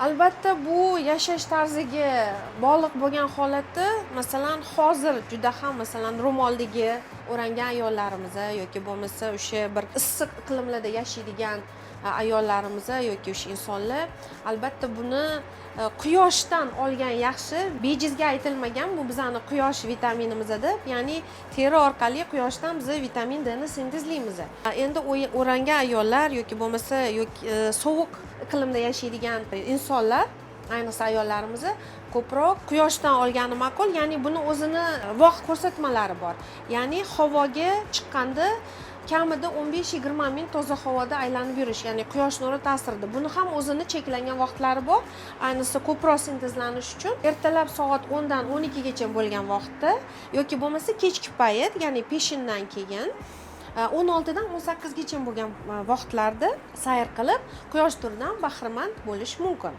Albatta bu yashash tarziga bog'liq bo'lgan holatda, masalan, hozir juda ham masalan ro'moldagi o'rangan ayollarimiz yoki bo'lmasa o'sha bir issiq iqlimlarda yashaydigan ayollarimiz yoki o'sha insonlar albatta buni quyoshdan olgan yaxshi. Bejizga aytilmagan, bu bizani quyosh vitaminimizda, ya'ni teri orqali quyoshdan biz vitamin D ni sintezlaymiz. Endi o'rangan ayollar yoki bo'lmasa sovuq iqlimda yashaydigan insonlar, ayniqsa ayollarimiz ko'proq quyoshdan olgani ma'qul. Ya'ni buni o'zini vaqt ko'rsatmalari bor. Ya'ni havoga chiqqanda kamida 15-20 ming toza havoda aylanib yurish, ya'ni quyosh nuri ta'sirida. Buni ham o'zini cheklangan vaqtlari bor. Ayniqsa ko'proq sintezlanish uchun ertalab soat 10 dan 12 gacha bo'lgan vaqtda yoki bo'lmasa kechki payt, ya'ni peshindan keyin 16 dan 18 gacha bo'lgan vaqtlarda sayr qilib, quyosh nuridan bahramand bo'lish mumkin.